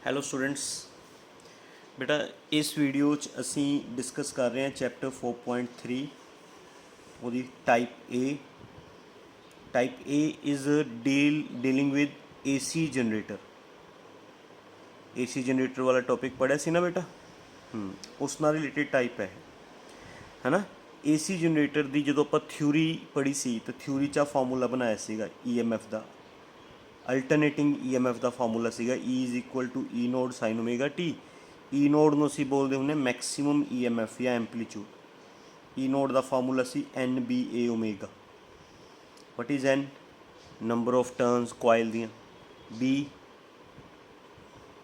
Hello students, ਬੇਟਾ ਇਸ video 'ਚ ਅਸੀਂ ਡਿਸਕਸ ਕਰ ਰਹੇ ਹਾਂ ਚੈਪਟਰ 4.3 ਉਹਦੀ type A. Type A is dealing with AC generator. AC generator ਵਾਲਾ ਟੌਪਿਕ ਪੜ੍ਹਿਆ ਸੀ ਨਾ ਬੇਟਾ, ਉਸ ਨਾਲ ਰਿਲੇਟਡ ਟਾਈਪ ਹੈ ਨਾ। ਏਸੀ ਜਨਰੇਟਰ ਦੀ ਜਦੋਂ ਆਪਾਂ ਥਿਊਰੀ ਪੜ੍ਹੀ ਸੀ ਤਾਂ ਥਿਊਰੀ 'ਚ ਆ ਫਾਰਮੂਲਾ ਬਣਾਇਆ ਸੀਗਾ EMF ਦਾ। ਅਲਟਰਨੇਟਿੰਗ EMF ਦਾ ਫਾਰਮੂਲਾ ਸੀਗਾ E is equal to E node sine omega T. E node ਨੂੰ ਅਸੀਂ ਬੋਲਦੇ ਹੁੰਦੇ ਮੈਕਸੀਮਮ EMF ਜਾਂ ਐਂਪਲੀਟਿਊਡ। E ਨੋਡ ਦਾ ਫਾਰਮੂਲਾ ਸੀ NBA omega. What is N? Number of turns coil ਦੀਆਂ। B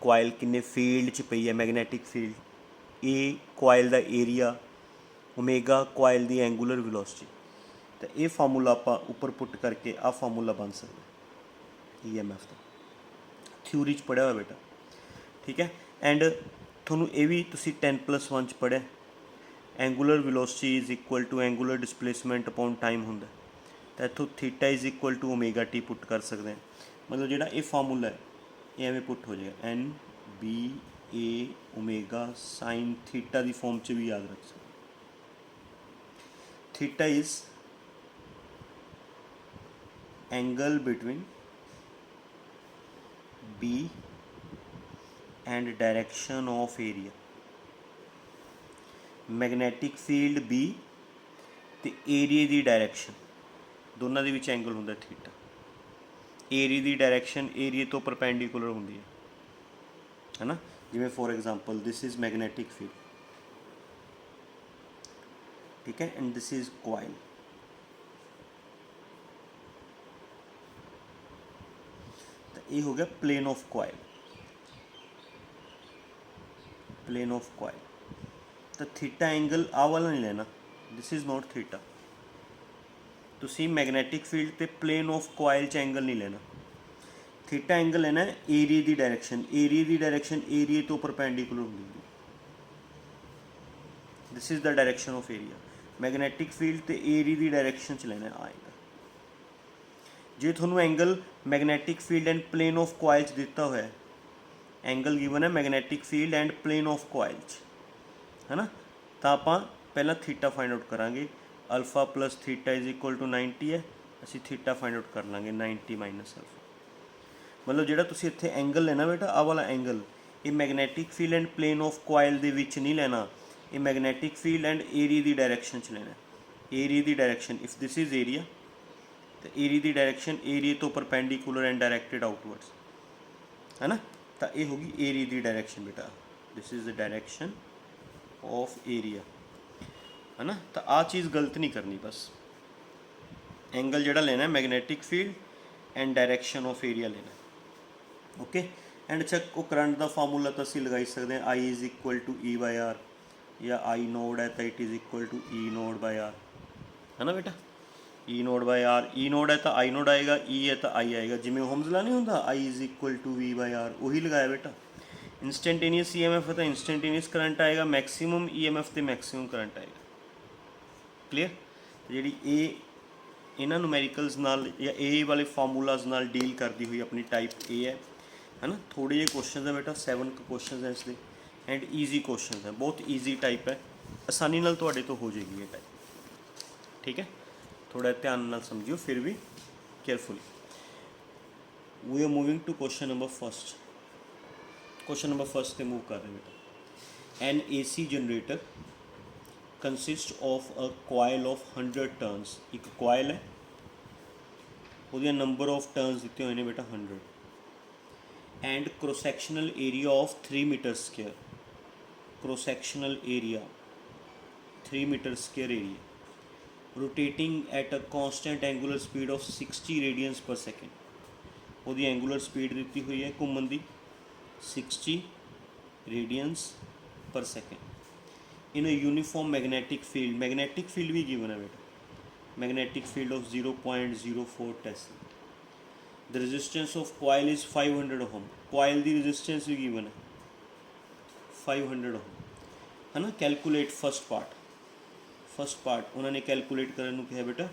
ਕੁਆਇਲ ਕਿੰਨੇ ਫੀਲਡ 'ਚ ਪਈ ਹੈ, ਮੈਗਨੈਟਿਕ ਫੀਲਡ। A ਕੁਆਇਲ ਦਾ ਏਰੀਆ। ਓਮੇਗਾ ਕੁਆਇਲ ਦੀ ਐਂਗੂਲਰ ਵੈਲੋਸਿਟੀ। ਤਾਂ ਇਹ ਫਾਰਮੂਲਾ ਆਪਾਂ ਉੱਪਰ ਪੁੱਟ ਕਰਕੇ ਆਹ ਫਾਰਮੂਲਾ ਬਣ ਸਕਦਾ EMF ਦਾ। ਥਿਊਰੀ 'ਚ ਪੜ੍ਹਿਆ ਹੋਇਆ ਬੇਟਾ, ਠੀਕ ਹੈ। ਐਂਡ ਤੁਹਾਨੂੰ ਇਹ ਵੀ ਤੁਸੀਂ 10+1 'ਚ ਪੜ੍ਹਿਆ, angular velocity is equal to angular displacement upon time ਹੁੰਦਾ। ਤਾਂ ਇੱਥੋਂ theta is equal to omega t put ਕਰ ਸਕਦੇ ਹਾਂ। ਮਤਲਬ ਜਿਹੜਾ ਇਹ ਫਾਰਮੂਲਾ ਹੈ ਇਹ ਐਵੇਂ ਪੁੱਟ ਹੋ ਜਾਏਗਾ NBA ਓਮੇਗਾ ਸਾਈਨ ਥੀਟਾ ਦੀ ਫੋਰਮ 'ਚ ਵੀ ਯਾਦ ਰੱਖ ਸਕਦੇ। Theta is angle between B and direction of area। Magnetic field B ਤੇ ਏਰੀਏ ਦੀ ਡਾਇਰੈਕਸ਼ਨ ਦੋਨਾਂ ਦੇ ਵਿੱਚ ਐਂਗਲ ਹੁੰਦਾ ਥੀਟਾ। ਏਰੀਏ ਦੀ ਡਾਇਰੈਕਸ਼ਨ ਏਰੀਏ ਤੋਂ ਪਰਪੈਂਡੀਕੂਲਰ ਹੁੰਦੀ ਹੈ ਨਾ। ਜਿਵੇਂ for example this is magnetic field, ਠੀਕ ਹੈ, ਐਂਡ ਦਿਸ ਇਜ਼ ਕੋਆਇਲ। ਇਹ ਹੋ ਗਿਆ ਪਲੇਨ ਆਫ ਕੋਆਇਲ। ਪਲੇਨ ਆਫ ਕੋਆਇਲ ਤਾਂ ਥੀਟਾ ਐਂਗਲ ਆਹ ਵਾਲਾ ਨਹੀਂ ਲੈਣਾ, ਦਿਸ ਇਜ਼ ਨੋਟ ਥੀਟਾ। ਤੁਸੀਂ ਮੈਗਨੈਟਿਕ ਫੀਲਡ ਤੇ ਪਲੇਨ ਆਫ ਕੋਆਇਲ 'ਚ ਐਂਗਲ ਨਹੀਂ ਲੈਣਾ। ਥੀਟਾ ਐਂਗਲ ਲੈਣਾ ਏਰੀਏ ਦੀ ਡਾਇਰੈਕਸ਼ਨ। ਏਰੀਏ ਦੀ ਡਾਇਰੈਕਸ਼ਨ ਏਰੀਏ ਤੋਂ ਪਰਪੈਂਡੀਕੂਲਰ ਹੁੰਦੀ ਹੈ। This is the direction of area. Magnetic field ਤੇ ਏਰੀਏ ਦੀ ਡਾਇਰੈਕਸ਼ਨ 'ਚ ਲੈਣਾ ਆਏਗਾ। ਜੇ ਤੁਹਾਨੂੰ angle magnetic field and plane of coil 'ਚ ਦਿੱਤਾ ਹੋਇਆ, ਐਂਗਲ ਗਿਵਨ ਹੈ magnetic field and plane of coil 'ਚ, ਹੈ ਨਾ, ਤਾਂ ਆਪਾਂ ਪਹਿਲਾਂ ਥੀਟਾ ਫਾਈਂਡ ਆਊਟ ਕਰਾਂਗੇ। Alpha plus theta is equal to 90 ਹੈ। ਅਸੀਂ ਥੀਟਾ ਫਾਈਂਡ ਆਊਟ ਕਰ ਲਾਂਗੇ 90 ਮਾਈਨਸ ਅਲਫਾ। ਮਤਲਬ ਜਿਹੜਾ ਤੁਸੀਂ ਇੱਥੇ ਐਂਗਲ ਲੈਣਾ ਬੇਟਾ, ਆਹ ਵਾਲਾ ਐਂਗਲ, ਇਹ magnetic field and plane of coil ਦੇ ਵਿੱਚ ਨਹੀਂ ਲੈਣਾ, ਇਹ ਮੈਗਨੈਟਿਕ ਫੀਲਡ ਐਂਡ ਏਰੀਆ ਦੀ ਡਾਇਰੈਕਸ਼ਨ 'ਚ ਲੈਣਾ। ਏਰੀਆ ਦੀ direction, if this is area, ਤਾਂ ਏਰੀਆ ਦੀ ਡਾਇਰੈਕਸ਼ਨ ਏਰੀਆ ਤੋਂ ਪਰਪੈਂਡੀਕੂਲਰ ਐਂਡ ਡਾਇਰੈਕਟਿਡ ਆਊਟਵਰਡਸ, ਹੈ ਨਾ। ਤਾਂ ਇਹ ਹੋ ਗਈ ਏਰੀਆ ਦੀ ਡਾਇਰੈਕਸ਼ਨ ਬੇਟਾ। This is the direction of area, ਹੈ ਨਾ। ਤਾਂ ਆਹ ਚੀਜ਼ ਗਲਤ ਨਹੀਂ ਕਰਨੀ ਬਸ। ਐਂਗਲ ਜਿਹੜਾ ਲੈਣਾ magnetic field and direction of area ਲੈਣਾ, ਓਕੇ। ਐਂਡ ਅੱਛਾ, ਉਹ ਕਰੰਟ ਦਾ ਫਾਰਮੂਲਾ ਤਾਂ ਅਸੀਂ ਲਗਾ ਹੀ ਸਕਦੇ ਹਾਂ, I is equal to E/R, ਜਾਂ I ਨੋਡ ਹੈ ਤਾਂ it is equal to E node by R, ਹੈ ਨਾ ਬੇਟਾ। E node by R, E node ਹੈ ਤਾਂ I ਨੋਡ ਆਏਗਾ, E ਹੈ ਤਾਂ I ਆਏਗਾ। ਜਿਵੇਂ ਓਹਮਜ਼ ਲਾ ਨਹੀਂ ਹੁੰਦਾ I is equal to V/R, ਉਹੀ ਲਗਾਇਆ ਬੇਟਾ। ਇੰਸਟੈਂਟੇਨੀਅਸ EMF ਹੈ ਤਾਂ ਇੰਸਟੈਂਟੇਨੀਅਸ ਕਰੰਟ ਆਏਗਾ, ਮੈਕਸੀਮਮ EMF ਤੇ ਮੈਕਸੀਮਮ ਕਰੰਟ ਆਏਗਾ। ਕਲੀਅਰ। ਜਿਹੜੀ ਇਹ ਇਹਨਾਂ ਨੂਮੈਰੀਕਲਸ ਨਾਲ ਜਾਂ ਇਹ ਵਾਲੇ ਫਾਰਮੂਲਾਜ਼ ਨਾਲ ਡੀਲ ਕਰਦੀ ਹੋਈ ਆਪਣੀ ਟਾਈਪ A ਹੈ ਨਾ। ਥੋੜ੍ਹੇ ਜਿਹੇ ਕੁਐਸਚਨਸ ਹੈ ਬੇਟਾ, 7 ਕੁਐਸਚਨਸ ਹੈ ਇਸ ਦੇ, ਐਂਡ ਈਜ਼ੀ ਕੁਐਸਚਨਸ ਹੈ, ਬਹੁਤ ਈਜ਼ੀ ਟਾਈਪ ਹੈ, ਆਸਾਨੀ ਨਾਲ ਤੁਹਾਡੇ ਤੋਂ ਹੋ ਜਾਏਗੀ ਇਹ ਟਾਈਪ, ਠੀਕ ਹੈ। ਥੋੜ੍ਹਾ ਧਿਆਨ ਨਾਲ ਸਮਝਿਓ ਫਿਰ ਵੀ, carefully. We are moving to question number first. Question number first 'ਤੇ ਮੂਵ ਕਰ ਰਹੇ ਬੇਟਾ। An AC generator consist of a coil of 100 turns. ਇੱਕ ਕੋਆਇਲ ਹੈ, ਉਹਦੀਆਂ ਨੰਬਰ ਆਫ ਟਰਨਸ ਦਿੱਤੇ ਹੋਏ ਨੇ ਬੇਟਾ 100, and cross-sectional area of 3 metre square. Cross-sectional area 3 metre square area, rotating at a constant angular speed of 60 radians per second. ਉਹਦੀ angular speed ਦਿੱਤੀ ਹੋਈ ਹੈ ਘੁੰਮਣ ਦੀ 60 radians per second. In a uniform magnetic field, magnetic field ਵੀ given ਹੈ ਬੇਟਾ, magnetic field of 0.04 tesla. The resistance of coil is 500 ohm. Coil की resistance भी गिवन है 500 ओम, है ना। Calculate first part. First part उन्होंने कैलकुलेट करने को कहा बेटा,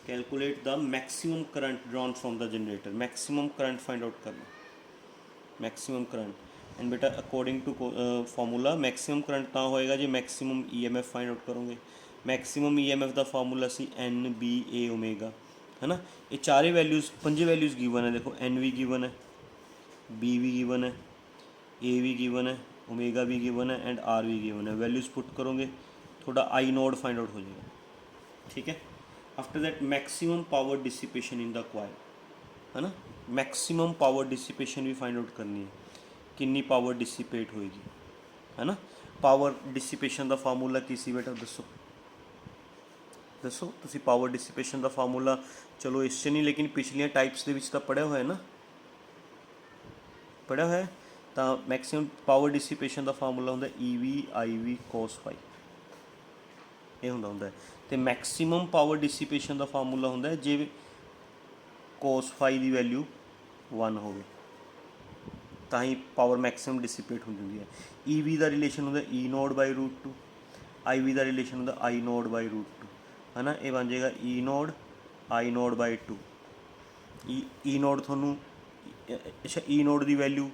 calculate the maximum current drawn from the generator. Maximum current find out करना, मैक्सिमम करंट। एंड बेटा according to formula maximum current ਤਾਂ ਹੋਏਗਾ ਜੇ मैक्सिमम EMF फाइंड आउट करोगे। मैक्सिमम EMF ਦਾ ਫਾਰਮੂਲਾ ਸੀ NBA ओमेगा, है ना। ये चारे वैल्यूज़ पंजे वैल्यूज़ गिवन है, देखो N भी गिवन है, B भी गिवन है, A भी गिवन है, ओमेगा भी गिवन है एंड R भी गिवन है। वैल्यूज़ पुट करोगे थोड़ा I नोड फाइंड आउट हो जाएगा, ठीक है। After that maximum power dissipation in the coil, है ना। मैक्सिमम पावर डिसिपेशन भी फाइंड आउट करनी है, कितनी पावर डिसिपेट होएगी, है ना। पावर डिसिपेशन का फार्मूला की सी बेटा दसो दसो तुसी पावर डिसिपेशन का फार्मूला चलो इस नहीं लेकिन पिछलियां टाइप्स के विच तां पढ़िया होया ना, पढ़िया होया। तो मैक्सिमम पावर डिसिपेशन का फार्मूला होंदा EV IV cos phi, ये होंदा है। तो मैक्सिमम पावर डिसिपेशन का फार्मूला होंदा है जे cos phi की वैल्यू 1 होवे ਤਾਂ ਹੀ पावर मैक्सिमम डिसिपेट ਹੁੰਦੀ है। EV ਦਾ ਰਿਲੇਸ਼ਨ ਹੁੰਦਾ E node by √2, IV the relation ਹੁੰਦਾ I नोड बाई √2, है ना। ये बन जाएगा E node I node by 2। E node ਤੁਹਾਨੂੰ अच्छा E नोड की वैल्यू,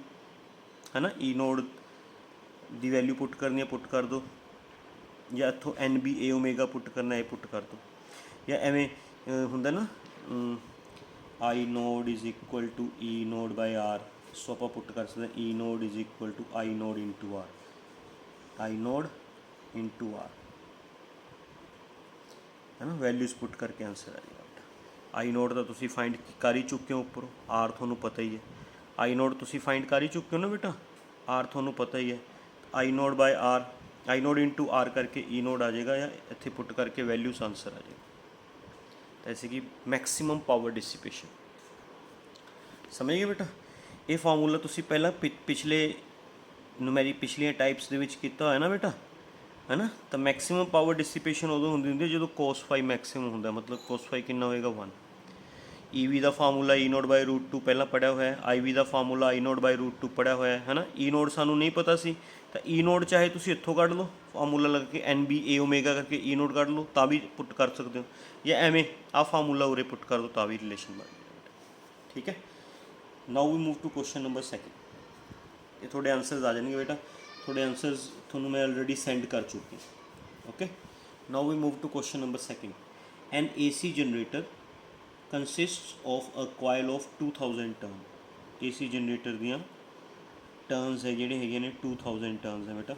है ना, E नोड की वैल्यू पुट करनी है, पुट कर दो, या इत्थों NBA ओमेगा पुट करना है, पुट कर दो, या एवें हुंदा ना I node is equal to E node by R, so आप पुट कर सकते हैं E node is equal to I node into R, I node into R, है ना। वैल्यूज़ पुट करके आंसर आ जाएगा। I नोड तो तुसी फाइंड कर ही चुके हो उपरों, R थोनों पता ही है। I नोड तुसी फाइंड कर ही चुके हो ना बेटा, R थोनों पता ही है। I node by R, I node into R करके E नोड आ जाएगा, या इत्थे पुट करके वैल्यूज़ आंसर आ जाएगा। ऐसे कि मैक्सिमम पावर डिसिपेशन, समझ गए बेटा। ये फार्मूला तुसी पहला पिछले नुमैरी पिछलियां टाइप्स दे विच कीता होया ना बेटा, है ना। तो मैक्सिमम पावर डिसिपेशन उदों हुंदी हुंदी जो cos phi मैक्सिमम हुंदा, मतलब cos phi कितना होएगा 1। EV का फार्मूला E नोड बाई √2 पहला पढ़िया होया है, IV का फार्मूला I नोड बाई √2 पढ़िया होया है ना। E नोड सानू नहीं पता सी, तो E नोड चाहे तुसी इत्थों कढ़ लो, फार्मूला लग के NBA ओमेगा करके E नोड कढ़ लो तो भी पुट कर सकते हो, या एवें आ फार्मूला उरे पुट कर दो तो भी रिलेशन बन जाएगा, ठीक है। Now we move to question number 2। ये थोड़े आंसर्स आ जाएंगे बेटा, थोड़े आंसर्स थोनों मैं ऑलरेडी सेंड कर चुकी हूँ, okay. Now we move to question number 2। एन AC generator consists of a coil of 2000 turn. AC generator दियाँ टर्नस है जिहड़े हैगे ने 2000 टर्नस है बेटा।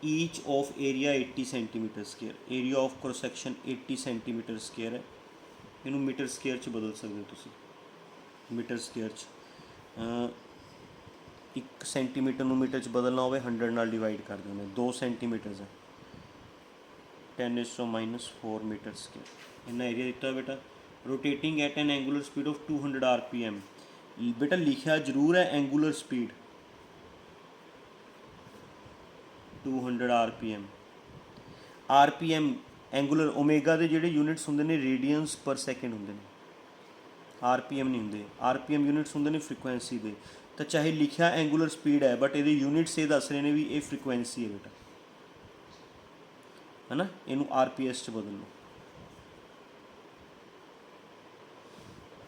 Each of area 80 centimetre square, area of cross section 80 centimetre square है। इनू मीटर स्केयर च बदल सकते हो तुसी, मीटर स्केयर च 1 सेंटीमीटर नू मीटर च बदलना होवे 100 नाल डिवाइड कर देना, 2 सेंटीमीटर है 10⁻⁻4 मीटर स्केयर। इन्ना एरिया दिता है बेटा। Rotating at an angular speed of 200 RPM, बेटा लिखा जरूर है angular speed 200 RPM angular omega के जोड़े यूनिट्स होंगे ने रेडियंस पर सैकेंड होंगे ने, RPM नहीं होंगे। RPM यूनिट्स होंगे ने फ्रीकुएंसी के, तो चाहे लिखा एंगुलर स्पीड है बट ये यूनिट्स ये दस रहे हैं भी ये फ्रीकुएंसी है बेटा, है ना। इनू RPS च बदल लो,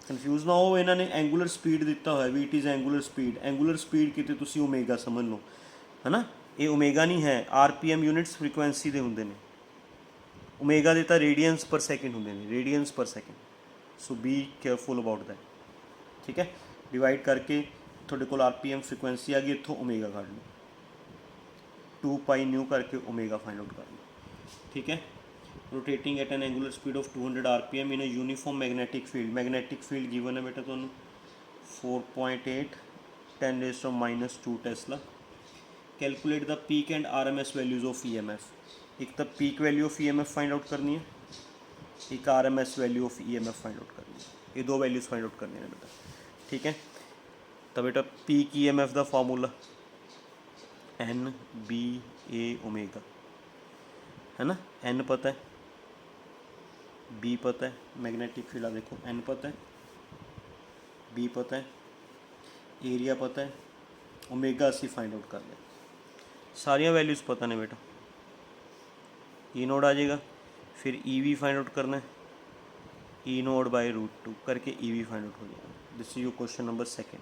कन्फ्यूज ना हो। इन्होंने एंगुलर स्पीड दिता हुआ भी इट इज़ एंगुलर स्पीड कितने तुसी ओमेगा समझ लो, है ना। ये ओमेगा नहीं है, RPM यूनिट्स फ्रीकुएंसी के होंगे ने, ओमेगा के तो रेडियंस पर सैकेंड होंगे ने, रेडियंस पर second. So B careful about that, ठीक है। डिवाइड करके थोड़े को RPM फ्रीकुएंसी आ गई, इतों ओमेगा काट लो, 2π न्यू करके ओमेगा फाइंड आउट कर लो, ठीक है। Rotating at an angular speed of 200 RPM in a uniform magnetic field given है बेटा तुहानू 4.8 10⁻² Tesla. Calculate the peak and RMS values of EMF। एक तो peak value of EMF find out करनी है, एक RMS value of EMF find out करनी है, ये दो वैल्यूज़ फाइंड आउट करनी है बेटा, ठीक है। तो बेटा पीक EMF का फार्मूला NBA ओमेगा, है ना। N पता है, B पता है, मैग्नेटिक फील्ड आ देखो N पता है, B पता है, एरिया पता है, ओमेगा असी फाइंड आउट कर लिया, सारिया वैल्यूज़ पता ने बेटा। E नोड आ जाएगा, फिर EV फाइंड आउट करना है, E नोड बाई √2 करके EV फाइंड आउट हो जाएगा। This is your question number 2।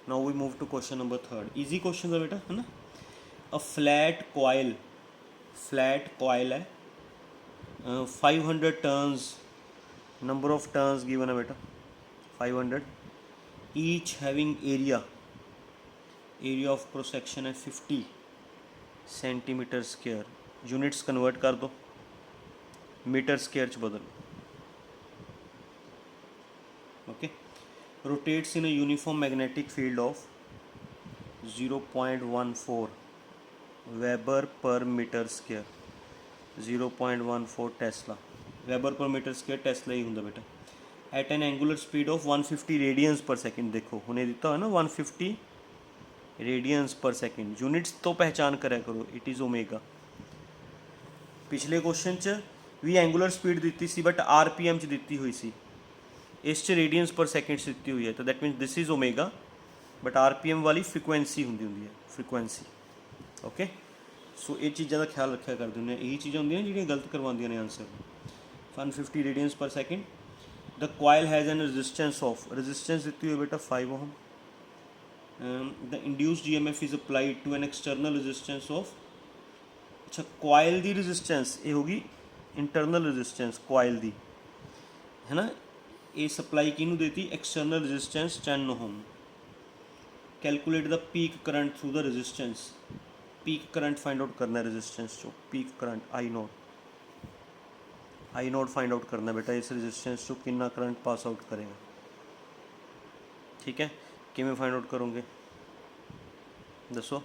Now we move to question number 3. Easy question है बेटा, है ना. अ फ्लैट कॉयल है, 500 turns, number of turns given है बेटा 500, each having area of cross section है 50 सेंटीमीटर स्क्वायर. यूनिट्स कन्वर्ट कर दो, मीटर स्क्वायर च बदल. Okay. Rotates in a uniform magnetic field of 0.14 weber per metre square. 0.14 tesla. Weber per metre square tesla ही होंगे बेटा. At an angular speed of 150 radians per second. देखो हुणे दिता है ना 150 रेडियंस पर सेकेंड. यूनिट्स तो पहचान करा करो, इट इज़ ओमेगा. पिछले क्वेश्चन च भी एंगुलर स्पीड दी सी बट RPM च दी हुई सी, इस रेडियंस पर सेकेंड दी हुई है, तो that मीनस this is omega but RPM वाली फ्रीकुएंसी होंगी है, फ्रीकुएंसी. ओके. सो ये चीज़ों का ख्याल रखा करते हैं. यही चीज़ां होंदियां जिहड़ियां गलत करवांदियां ने answer. 150 radians per second. The coil has an resistance दी हुई बेटा 5 ohm. The induced EMF is applied to an external resistance of. अच्छा, कॉयल दी रेजिस्टेंस ये होगी इंटरनल रेजिस्टेंस कॉयल दी, है ना. ये सप्लाई किनू देती, external resistance 10 ohm. Calculate the peak current through the resistance. Peak current find out करना है रेजिस्टेंस चो. Peak current I nought find out करना बेटा. इस रेजिस्टेंस चो कितना करंट पास आउट करेगा. ठीक है, किमें फाइंड आउट करोगे दसो.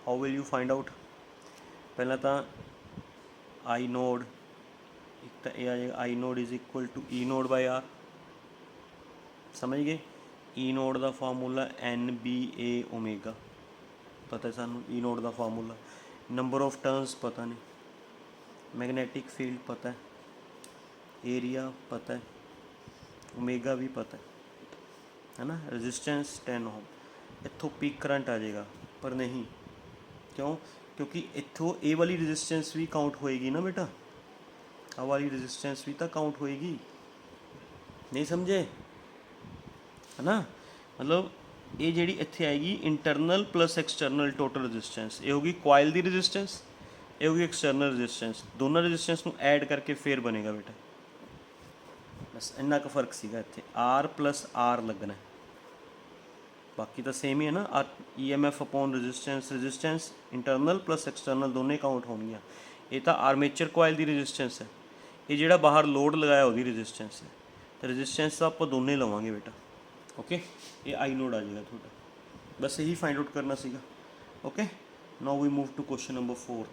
How will you find out. पहला तो आई नोड, एक तो ये आ जाएगा I naught is equal to E naught by R. समझ गए. ई नोड का फार्मूला NBA ओमेगा पता है सानू. ई नोड का फार्मूला. नंबर ऑफ टर्न्स पता नहीं, मैग्नेटिक फील्ड पता है, एरिया पता है, ओमेगा भी पता है ना. रेजिस्टेंस 10 ओम. इत्थों पीक करंट आ जाएगा पर नहीं. क्यों? क्योंकि इत्थों ए वाली रेजिस्टेंस भी काउंट होएगी ना बेटा. आ वाली रेजिस्टेंस भी तो काउंट होएगी. नहीं समझे, है ना. मतलब ये जी इत्थे आएगी internal plus external total resistance. ये होगी कॉयल दी रेजिस्टेंस, ये होगी एक्सटर्नल रेजिस्टेंस. दोनों रेजिस्टेंस को ऐड करके फिर बनेगा बेटा. बस इन्ना का फर्क सीगा इत्थे. R प्लस R लगना है, बाकी तो सेम ही है ना. EMF upon resistance internal plus external दोनों काउंट होनी है. ये तो आर्मेचर कॉयल की रेजिस्टेंस है, ये जो बाहर लोड लगाया वो रेजिस्टेंस है. तो रेजिस्टेंस तो आप दोनों लवांगे बेटा. ओके. ये आई नोड आ जाएगा थोड़ा. बस यही फाइंड आउट करना सीगा. Okay. Now we move to question number 4.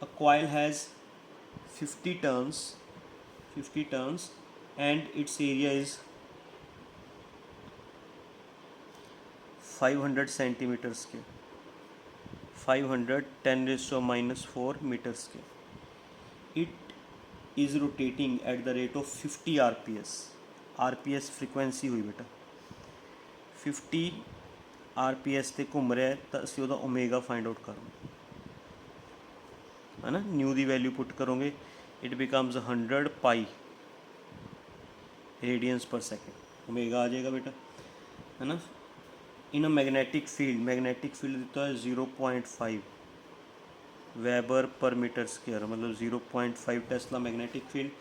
A coil has 50 turns and its area is 500 centimetre square. 500 10⁻⁻4 metre square. It is rotating at the rate of 50 RPS. RPS frequency हुई बेटा. 50 RPS ते घूम रहा है, तो असी वह ओमेगा फाइंड आउट करोगे, है ना. न्यू की वैल्यू पुट करोगे, it becomes 100 pi radians per second. Omega आ जाएगा बेटा, है ना. इन अ मैग्नेटिक फील्ड दिता है 0.5 वेबर पर मीटर स्क्वायर, मतलब 0.5 Tesla magnetic field.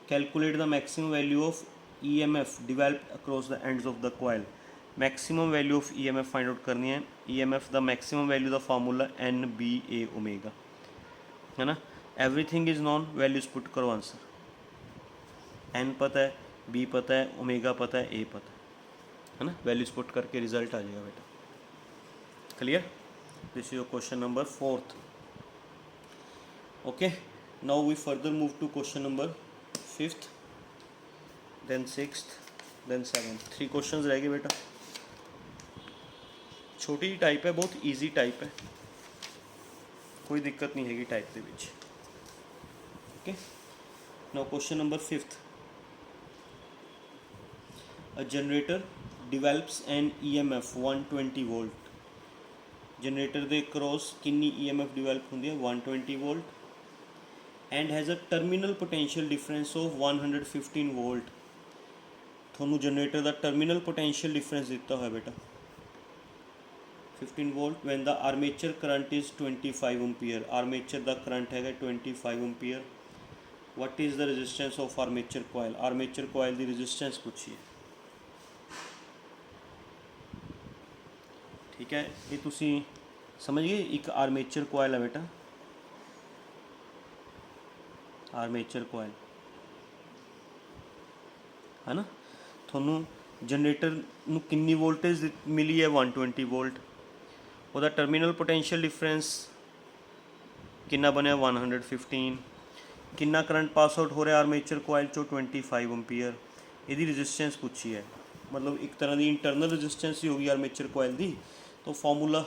Calculate the maximum value of EMF develop across the ends of the coil. Maximum value of EMF find out करनी है. EMF the maximum value the formula NBA omega, है ना. Everything is non, values put करो answer. N पता है, B पता है, omega पता है, A पता है ना. वैल्यूज पुट करके रिजल्ट आ जाएगा बेटा. Clear. This is your question number 4th. Okay. Now we further move to question number 5th, then 6th, then 7th. 3 question रह गए बेटा. छोटी टाइप है, बहुत ईजी टाइप है, कोई दिक्कत नहीं हैगी टाइप के which. Okay. Now question number 5th. A generator develops an EMF 120 volt. Generator के क्रॉस कितनी EMF डिवेलप होंगी है 120 volt. And has a terminal potential difference of 115 volt. ਤੁਹਾਨੂੰ ਜਨਰੇਟਰ ਦਾ ਟਰਮੀਨਲ ਪੋਟੈਂਸ਼ੀਅਲ ਡਿਫਰੈਂਸ ਦਿੱਤਾ ਹੋਇਆ ਬੇਟਾ 15 ਵੋਲਟ ਵੈਨ ਦਾ armature current is 25 ampere, armature ਦਾ ਕਰੰਟ ਹੈਗਾ 25 ampere. What is the resistance of armature coil, armature coil the resistance ਪੁੱਛੀ ਹੈ। ਠੀਕ ਹੈ, ਇਹ ਤੁਸੀਂ ਸਮਝ ਗਏ। ਇੱਕ ਆਰਮੇਚਰ ਕੋਇਲ ਹੈ ਬੇਟਾ, ਆਰਮੇਚਰ ਕੋਇਲ ਹੈ ਨਾ। ਤੁਹਾਨੂੰ ਜਨਰੇਟਰ ਨੂੰ ਕਿੰਨੀ ਵੋਲਟੇਜ ਮਿਲੀ ਹੈ 120 ਵੋਲਟ, ਉਹਦਾ ਟਰਮੀਨਲ ਪੋਟੈਂਸ਼ੀਅਲ ਡਿਫਰੈਂਸ ਕਿੰਨਾ ਬਣਿਆ 115, ਕਿੰਨਾ ਕਰੰਟ ਪਾਸ ਆਊਟ ਹੋ ਰਿਹਾ ਆਰਮੇਚਰ ਕੋਇਲ ਚੋਂ 25 ਐਂਪੀਅਰ, ਇਹਦੀ ਰੈਜ਼ਿਸਟੈਂਸ ਪੁੱਛੀ ਹੈ। ਮਤਲਬ ਇੱਕ ਤਰ੍ਹਾਂ ਦੀ ਇੰਟਰਨਲ ਰੈਜ਼ਿਸਟੈਂਸ ਹੀ ਹੋਗੀ ਆਰਮੇਚਰ ਕੋਇਲ ਦੀ। ਤਾਂ ਫਾਰਮੂਲਾ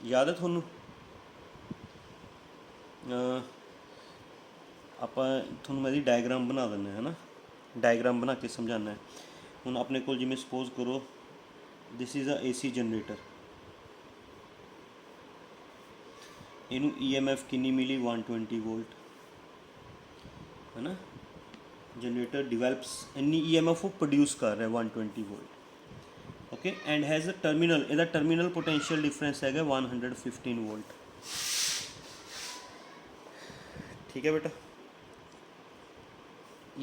ਯਾਦ ਹੈ ਤੁਹਾਨੂੰ, ਆਪਾਂ ਤੁਹਾਨੂੰ ਮੈਂ ਇਹਦੀ ਡਾਇਗਰਾਮ ਬਣਾ ਦਿੰਦੇ ਹੈ ਨਾ, ਡਾਇਗਰਾਮ ਬਣਾ ਕੇ ਸਮਝਾਉਣਾ। ਹੁਣ ਆਪਣੇ ਕੋਲ ਜਿਵੇਂ ਸਪੋਜ਼ ਕਰੋ this is a AC generator, ਇਹਨੂੰ EMF ਕਿੰਨੀ ਮਿਲੀ 120 ਵੋਲਟ ਹੈ ਨਾ। ਜਨਰੇਟਰ ਡਿਵੈਲਪਸ ਇੰਨੀ EMF ਉਹ ਪ੍ਰੋਡਿਊਸ ਕਰ ਰਿਹਾ 120 volt, okay. And has a terminal, ਇਹਦਾ ਟਰਮੀਨਲ ਪੋਟੈਂਸ਼ੀਅਲ ਡਿਫਰੈਂਸ ਹੈਗਾ 115 ਵੋਲਟ। ਠੀਕ ਹੈ ਬੇਟਾ,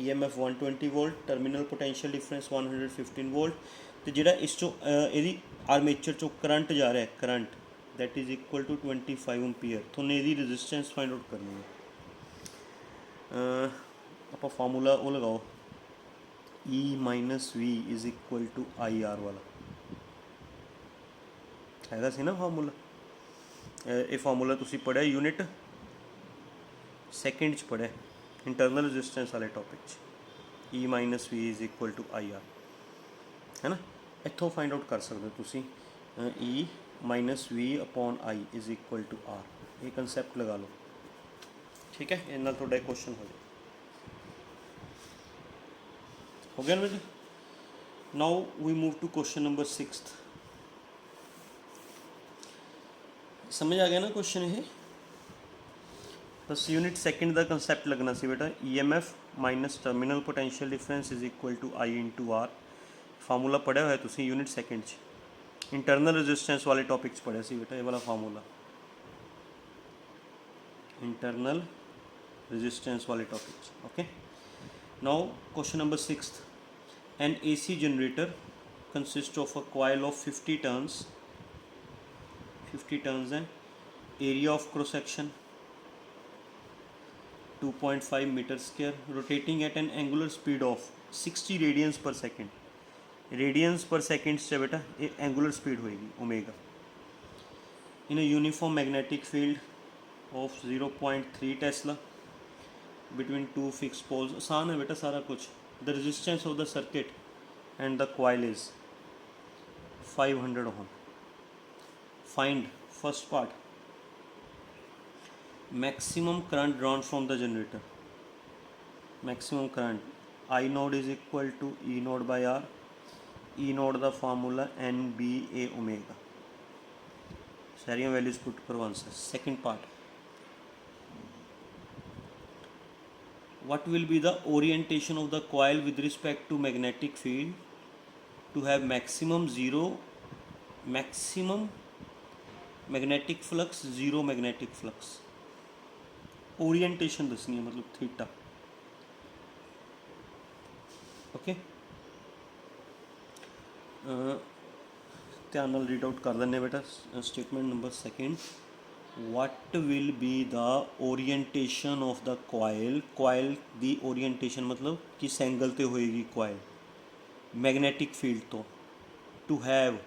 EMF 120 volt, terminal potential difference 115 volt. ਅਤੇ ਜਿਹੜਾ ਇਸ ਚੋਂ ਇਹਦੀ ਆਰਮੇਚਰ ਚੋਂ ਕਰੰਟ ਜਾ ਰਿਹਾ, current that is equal to 25 ampere. ਤੁਹਾਨੂੰ ਇਹਦੀ ਰੈਜ਼ਿਸਟੈਂਸ ਫਾਈਂਡ ਆਊਟ ਕਰਨੀ ਹੈ। ਆਪਾਂ ਫਾਰਮੂਲਾ ਉਹ ਲਗਾਓ E minus V is equal to IR ਵਾਲਾ ਹੈਗਾ ਸੀ ਨਾ ਫਾਰਮੂਲਾ। ਇਹ ਫਾਰਮੂਲਾ ਤੁਸੀਂ ਪੜ੍ਹਿਆ ਯੂਨਿਟ ਸੈਕਿੰਡ 'ਚ ਪੜ੍ਹਿਆ ਇੰਟਰਨਲ ਰੈਜ਼ਿਸਟੈਂਸ ਵਾਲੇ ਟੋਪਿਕ 'ਚ। E minus V is equal to IR ਹੈ ਨਾ। ਇੱਥੋਂ ਫਾਈਂਡ ਆਊਟ ਕਰ ਸਕਦੇ ਹੋ ਤੁਸੀਂ E minus V upon I is equal to R, ਇਹ ਕੰਸੈਪਟ ਲਗਾ ਲਓ। ਠੀਕ ਹੈ, ਇਹ ਨਾਲ ਤੁਹਾਡਾ ਇੱਕ ਕੁਐਸਚਨ ਹੋ ਗਿਆ ਨਾ ਬੇਟਾ। Now we move to question number 6। ਸਮਝ ਆ ਗਿਆ ਨਾ ਕੁਐਸਚਨ ਇਹ। ਬਸ ਯੂਨਿਟ ਸੈਕਿੰਡ ਦਾ ਕੰਸੈਪਟ ਲੱਗਣਾ ਸੀ ਬੇਟਾ, EMF minus terminal potential difference is equal to I into R। Formula ਪੜ੍ਹਿਆ ਹੋਇਆ ਤੁਸੀਂ ਯੂਨਿਟ ਸੈਕਿੰਡ 'ਚ, ਇੰਟਰਨਲ ਰੈਜ਼ਿਸਟੈਂਸ ਵਾਲੇ ਟੋਪਿਕ 'ਚ ਪੜ੍ਹਿਆ ਸੀ ਬੇਟਾ ਇਹ ਵਾਲਾ ਫਾਰਮੂਲਾ, ਇੰਟਰਨਲ ਰੈਜ਼ਿਸਟੈਂਸ ਵਾਲੇ ਟੋਪਿਕ 'ਚ, okay. Now question number 6। An AC generator consists of a coil of 50 turns and area of cross section 2.5 meter square, rotating at an angular speed of 60 radians per second। Radians per seconds से बेटा ये angular speed होएगी omega in a uniform magnetic field of 0.3 tesla between two fix poles. आसान है बेटा सारा कुछ। The resistance of the circuit and the coil is 500 ohm. Find first part maximum current drawn from the generator. Maximum current I node is equal to E node by R। E node का formula NBA omega. सारिया values put करो answer. Second part what will be the orientation of the coil with respect to magnetic field to have maximum magnetic flux, zero magnetic flux। Orientation दसनी है मतलब theta, okay. ध्यान नाल read out कर दें बेटा statement number second. What will be the orientation of the coil. Coil की orientation मतलब किस एंगल ते होएगी कॉइल मैगनैटिक फील्ड तो to have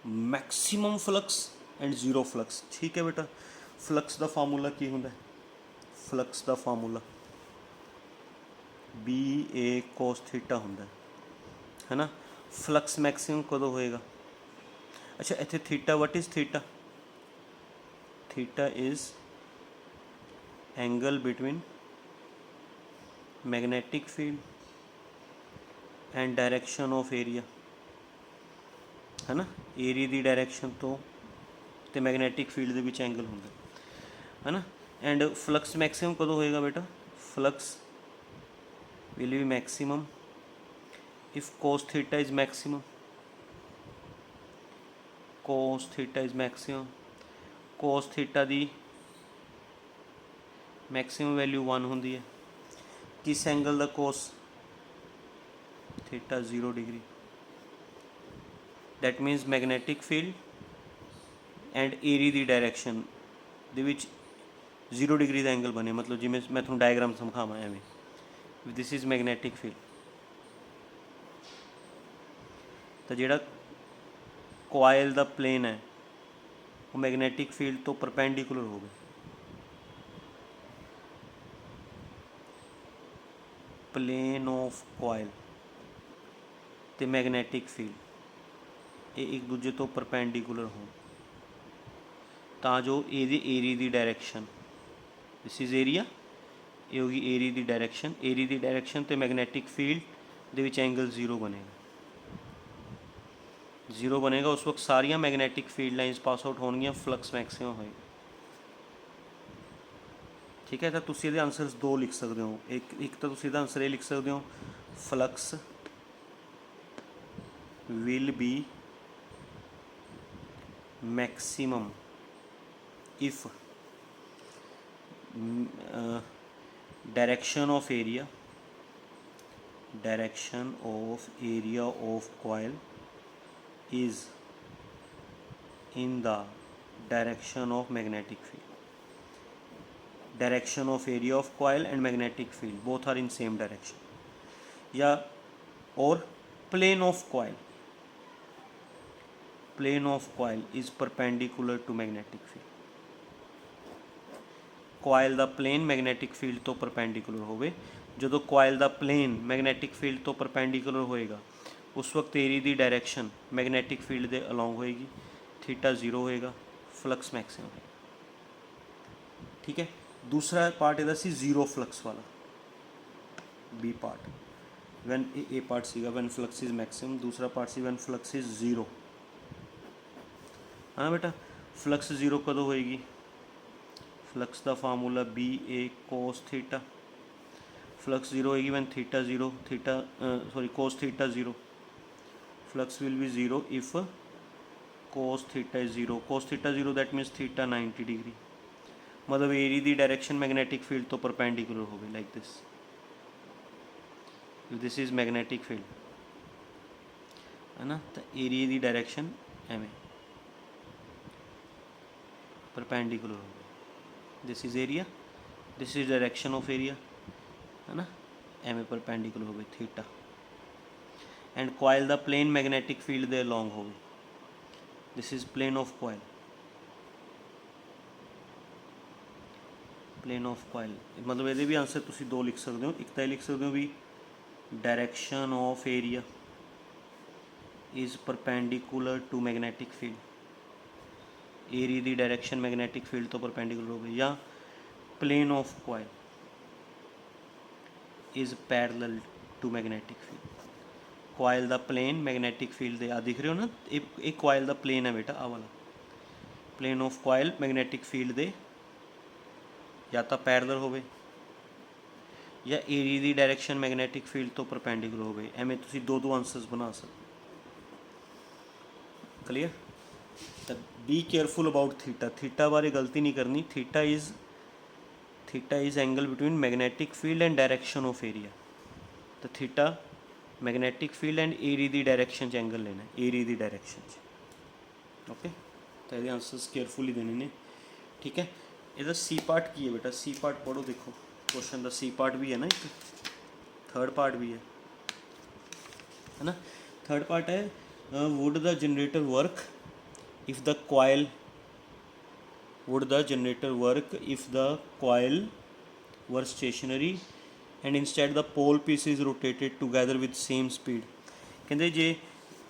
maximum flux and zero flux. ठीक है बेटा, फ्लक्स का फार्मूला की होंगे, फ्लक्स का फार्मूला BA cos थीटा होंगे है ना। फ्लक्स मैक्सिमम कदों होएगा। अच्छा इत्थे theta, what is theta? Theta is angle between magnetic field and direction of area है ना। एरिया की डायरैक्शन तो मैग्नेटिक फील्ड के बीच एंगल होंगे है ना। एंड फ्लक्स मैक्सिमम कदों होएगा बेटा? Flux will be maximum if cos theta is maximum, cos theta is maximum, cos theta the maximum value 1 ਹੁੰਦੀ है, किस angle the cos theta 0 degree, that means magnetic field and Eri the direction ਦੇ ਵਿੱਚ 0 degree ਦਾ angle बने, मतलब जिमें मैं ਤੁਹਾਨੂੰ डायग्राम समझावा एवें, दिस इज़ मैगनैटिक फील्ड। तो ਜਿਹੜਾ ਕੋਆਇਲ ਦਾ ਪਲੇਨ ਹੈ ਉਹ ਮੈਗਨੈਟਿਕ ਫੀਲਡ ਤੋਂ ਪਰਪੈਂਡੀਕੂਲਰ ਹੋਵੇ, ਪਲੇਨ ਆਫ ਕੋਆਇਲ ਤੇ ਮੈਗਨੈਟਿਕ ਫੀਲਡ ਇਹ ਇੱਕ ਦੂਜੇ ਤੋਂ ਪਰਪੈਂਡੀਕੂਲਰ ਹੋਣ ਤਾਂ ਜੋ ਇਹਦੀ ਏਰੀ ਦੀ ਡਾਇਰੈਕਸ਼ਨ, ਦਿਸ ਇਜ਼ ਏਰੀਆ, ਇਹ ਹੋਗੀ ਏਰੀ ਦੀ ਡਾਇਰੈਕਸ਼ਨ, ਏਰੀ ਦੀ ਡਾਇਰੈਕਸ਼ਨ ਤੇ ਮੈਗਨੈਟਿਕ ਫੀਲਡ ਦੇ ਵਿੱਚ ਐਂਗਲ 0 ਬਣੇਗਾ, 0 बनेगा। उस वक्त सारिया magnetic field lines pass out होणगियां, फ्लक्स मैक्सिमम होएगा। ठीक है, तो तुसीं इहदे आंसर्स दो लिख सकते हो, एक तो तुसीं इहदा आंसर ये लिख सकते हो, flux will be maximum if direction of area of coil is in the direction of magnetic field, direction of area of coil and magnetic field both are in same direction, या और plane of coil is perpendicular to magnetic field, coil the plane magnetic field ਤੋਂ perpendicular ਹੋਵੇ, ਜਦੋਂ coil ਦਾ plane magnetic field ਤੋਂ perpendicular ਹੋਏਗਾ उस वक्त एरी की डायरेक्शन मैगनैटिक फील्ड के अलॉन्ग होएगी, थीटा 0 होएगा, फ्लक्स मैक्सिमम है। ठीक है, दूसरा पार्ट इहदा सी जीरो फ्लक्स वाला, बी पार्ट वैन ए पार्ट सीगा वैन फ्लक्स इज़ मैक्सिमम, दूसरा पार्ट सी वैन फ्लक्स इज़ 0, है ना बेटा। फ्लक्स 0 कदों होएगी, फ्लक्स का फार्मूला बी ए कोस थीटा, फ्लक्स 0 होएगी when theta 0, cos theta 0, flux will be 0 if cos theta is 0, cos theta 0 that means theta 90 degree, मतलब एरी दी डायरेक्शन मैग्नेटिक फील्ड तो परपेंडिकुलर हो गई, like this, this is magnetic field, है ना, तो एरिया दी डायरेक्शन एवें परपेंडिकुलर हो गई, this is area, this is direction of area, है ना, एवें परपेंडिकुलर हो गई theta, and coil the plane magnetic field दे अलॉन्ग हो गई, this is plane of coil, plane of coil, मतलब ये भी आंसर तुसी दो लिख सकते हो, एक तो लिख सकते हो भी direction of area is perpendicular to magnetic field, area की डायरेक्शन मैगनैटिक फील्ड तो परपेंडिकुलर हो गई, या plane of coil is parallel to magnetic field, coil दा प्लेन मैगनैटिक फील्ड दे, आ दिख रहे हो ना, एक कोयल दा प्लेन है बेटा, आ वाला plane of coil magnetic field दे या तो पैरेलल होवे या एरिया दी डायरेक्शन मैगनैटिक फील्ड तो परपेंडिकुलर होवे, एवें तुसीं दो आंसर्स बना सकते, क्लीयर। तो be careful about theta, theta बारे गलती नहीं करनी, theta is angle between magnetic field and direction of area, तो theta magnetic field and area की डायरेक्शन एंगल लेना, एरिया की डायरेक्शन, ओके। तो ये आंसर्स केयरफुली देने ने, ठीक है। इसका सी पार्ट की है बेटा, सी पार्ट पढ़ो, देखो क्वेश्चन का सी पार्ट भी है ना, एक थर्ड पार्ट भी है ना। थर्ड पार्ट है would the generator work if the coil, would the generator work if the coil were stationary and instead the pole pieces rotated together with same speed। कहते जे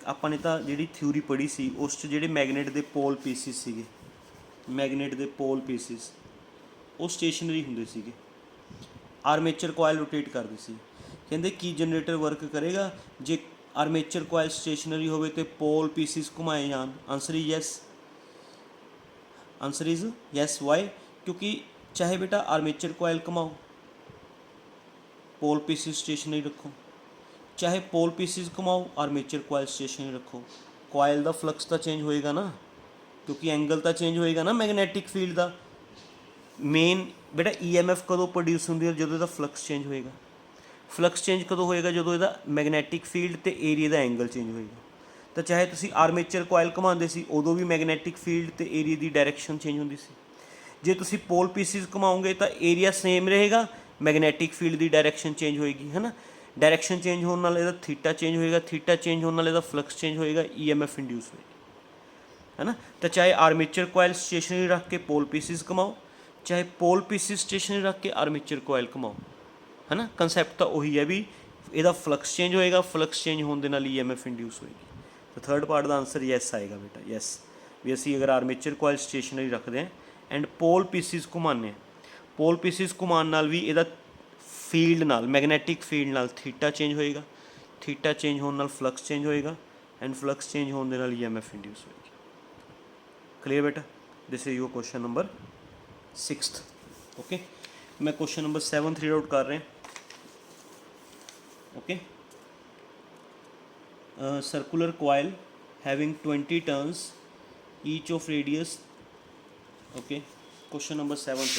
ਆਪਾਂ ਨੇ ਤਾਂ ਜਿਹੜੀ ਥਿਊਰੀ ਪੜ੍ਹੀ ਸੀ ਉਸ 'ਚ ਜਿਹੜੇ ਮੈਗਨੇਟ ਦੇ ਪੋਲ ਪੀਸਿਸ ਸੀਗੇ, ਮੈਗਨੇਟ ਦੇ ਪੋਲ ਪੀਸਿਸ ਉਹ ਸਟੇਸ਼ਨਰੀ ਹੁੰਦੇ ਸੀਗੇ, ਆਰਮੇਚਰ ਕੋਇਲ ਰੋਟੇਟ ਕਰਦੇ ਸੀ। ਕਹਿੰਦੇ ਕੀ ਜਨਰੇਟਰ ਵਰਕ ਕਰੇਗਾ ਜੇ ਆਰਮੇਚਰ ਕੋਇਲ ਸਟੇਸ਼ਨਰੀ ਹੋਵੇ ਤੇ ਪੋਲ ਪੀਸਿਸ ਘੁਮਾਏ ਜਾਣ? Answer is yes, answer is yes. Why? क्योंकि चाहे बेटा आर्मेचर कोयल घुमाओ, पोल पीसिस स्टेशनरी रखो, ਚਾਹੇ ਪੋਲ ਪੀਸਿਸ ਘੁਮਾਓ, ਆਰਮੇਚਰ ਕੋਇਲ ਸਟੇਸ਼ਨਰੀ ਰੱਖੋ, ਕੋਇਲ ਦਾ ਫਲਕਸ ਤਾਂ ਚੇਂਜ ਹੋਏਗਾ ਨਾ, ਕਿਉਂਕਿ ਐਂਗਲ ਤਾਂ ਚੇਂਜ ਹੋਏਗਾ ਨਾ ਮੈਗਨੈਟਿਕ ਫੀਲਡ ਦਾ। ਮੇਨ ਬੇਟਾ EMF ਕਦੋਂ ਪ੍ਰੋਡਿਊਸ ਹੁੰਦੀ ਹੈ? ਜਦੋਂ ਇਹਦਾ ਫਲਕਸ ਚੇਂਜ ਹੋਏਗਾ। ਫਲਕਸ ਚੇਂਜ ਕਦੋਂ ਹੋਏਗਾ? ਜਦੋਂ ਇਹਦਾ ਮੈਗਨੈਟਿਕ ਫੀਲਡ ਤੇ ਏਰੀਆ ਦਾ ਐਂਗਲ ਚੇਂਜ ਹੋਏਗਾ। ਤਾਂ ਚਾਹੇ ਤੁਸੀਂ ਆਰਮੇਚਰ ਕੋਇਲ ਘੁਮਾਉਂਦੇ ਸੀ, ਉਦੋਂ ਵੀ ਮੈਗਨੈਟਿਕ ਫੀਲਡ ਤੇ ਏਰੀਆ ਦੀ ਡਾਇਰੈਕਸ਼ਨ ਚੇਂਜ ਹੁੰਦੀ ਸੀ। ਜੇ ਤੁਸੀਂ ਪੋਲ ਪੀਸਿਸ ਘੁਮਾਓਗੇ ਤਾਂ ਏਰੀਆ ਸੇਮ ਰਹੇਗਾ, ਮੈਗਨੈਟਿਕ ਫੀਲਡ ਦੀ ਡਾਇਰੈਕਸ਼ਨ ਚੇਂਜ ਹੋਏਗੀ, ਹੈ ਨਾ। ਡਾਇਰੈਕਸ਼ਨ ਚੇਂਜ ਹੋਣ ਨਾਲ ਇਹਦਾ ਥੀਟਾ ਚੇਂਜ ਹੋਏਗਾ, ਥੀਟਾ ਚੇਂਜ ਹੋਣ ਨਾਲ ਇਹਦਾ ਫਲਕਸ ਚੇਂਜ ਹੋਏਗਾ, EMF ਇੰਡਿਊਸ ਹੋਏਗੀ, ਹੈ ਨਾ। ਤਾਂ ਚਾਹੇ ਆਰਮੇਚਰ ਕੋਇਲ ਸਟੇਸ਼ਨਰੀ ਰੱਖ ਕੇ ਪੋਲ ਪੀਸਿਸ ਘੁਮਾਓ, ਚਾਹੇ ਪੋਲ ਪੀਸਿਸ ਸਟੇਸ਼ਨਰੀ ਰੱਖ ਕੇ ਆਰਮੇਚਰ ਕੋਇਲ ਘੁਮਾਓ, ਹੈ ਨਾ। ਕੰਸੈਪਟ ਤਾਂ ਉਹੀ ਹੈ ਵੀ ਇਹਦਾ ਫਲਕਸ ਚੇਂਜ ਹੋਏਗਾ, ਫਲਕਸ ਚੇਂਜ ਹੋਣ ਦੇ ਨਾਲ EMF ਇੰਡਿਊਸ ਹੋਏਗੀ। ਤਾਂ ਥਰਡ ਪਾਰਟ ਦਾ ਆਂਸਰ ਯੈਸ ਆਏਗਾ ਬੇਟਾ, ਯੈਸ। ਵੀ ਅਸੀਂ ਅਗਰ ਆਰਮੇਚਰ ਕੋਇਲ ਸਟੇਸ਼ਨਰੀ ਰੱਖਦੇ ਹਾਂ ਐਂਡ ਪੋਲ ਪੀਸਿਸ ਘੁਮਾਉਂਦੇ ਹਾਂ, ਪੋਲ ਪੀਸਿਸ ਘੁਮਾਉਣ ਨਾਲ ਵੀ ਇਹਦਾ ਫੀਲਡ ਨਾਲ, ਮੈਗਨੈਟਿਕ ਫੀਲਡ ਨਾਲ ਥੀਟਾ ਚੇਂਜ ਹੋਏਗਾ, ਥੀਟਾ ਚੇਂਜ ਹੋਣ ਨਾਲ ਫਲਕਸ ਚੇਂਜ ਹੋਏਗਾ ਐਂਡ ਫਲਕਸ ਚੇਂਜ ਹੋਣ ਦੇ ਨਾਲ EMF ਇੰਡਿਊਸ ਹੋਏਗੀ। ਕਲੀਅਰ ਬੇਟਾ? This is your question number 6th। Okay, ਮੈਂ question number 7th read out ਕਰ ਰਿਹਾ। Okay, circular coil having 20 turns each of radius. Okay, question number 7th.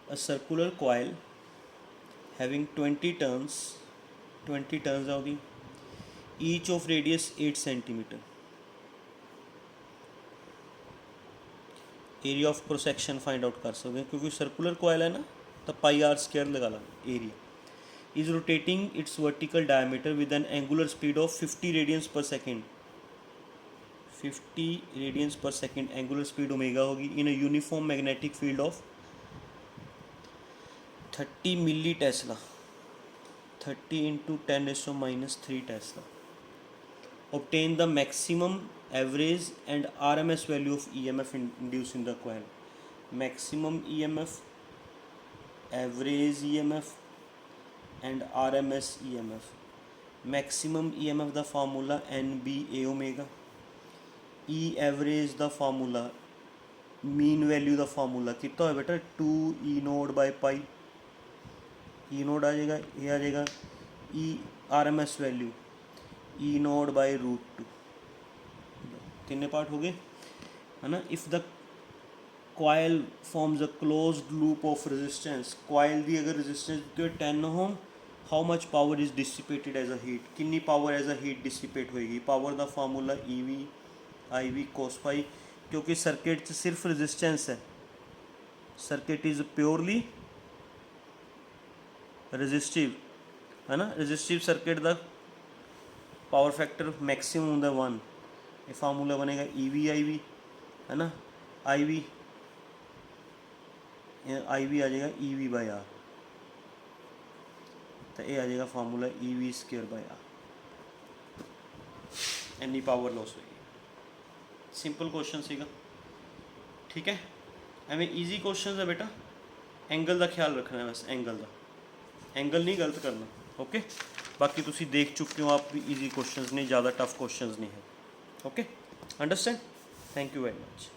A circular coil having 20 turns of the each of radius 8 centimeter, area of cross section find out कर सकते हैं, क्योंकि circular coil है ना, तो पाई r square लगा ला area, is rotating its vertical diameter with an angular speed of 50 radians per second. 50 radians per second angular speed omega होगी in a uniform magnetic field of 30 milli Tesla, 30 into 10⁻³ Tesla. Obtain the maximum average and RMS value of EMF induced in the coil. Maximum EMF, average EMF and RMS EMF. Maximum EMF the formula NBA omega, E average the formula, mean value the formula कितना है बेटा 2 E naught by pi, E node आ जाएगा, ये आ जाएगा E RMS value E naught by √2। कितने part हो गए, है ना। If the coil forms a closed loop of resistance, coil दी अगर resistance दी है 10 ohm, how much power is dissipated as a heat, कितनी power as a heat dissipate होएगी। power दा formula EV IV cos phi, क्योंकि circuit सिर्फ resistance है, circuit is purely resistive, है ना। resistive circuit the power factor maximum होंदा 1, ये फार्मूला बनेगा EV IV, है ना। IV आ जाएगा EV/R, तो ये आ जाएगा फार्मूला EV²/R, इन्नी पावर लॉस होगी। सिंपल क्वेश्चन सीगा, ठीक है। एवं ईजी क्वेश्चन है बेटा, एंगल का ख्याल रखना है बस, एंगल का, एंगल नहीं गलत करना। ओके, बाकी तुसी देख चुके हो आप भी, ईजी क्वेश्चंस ने, ज़्यादा टफ क्वेश्चंस नहीं है। Okay, understand. Thank you very much.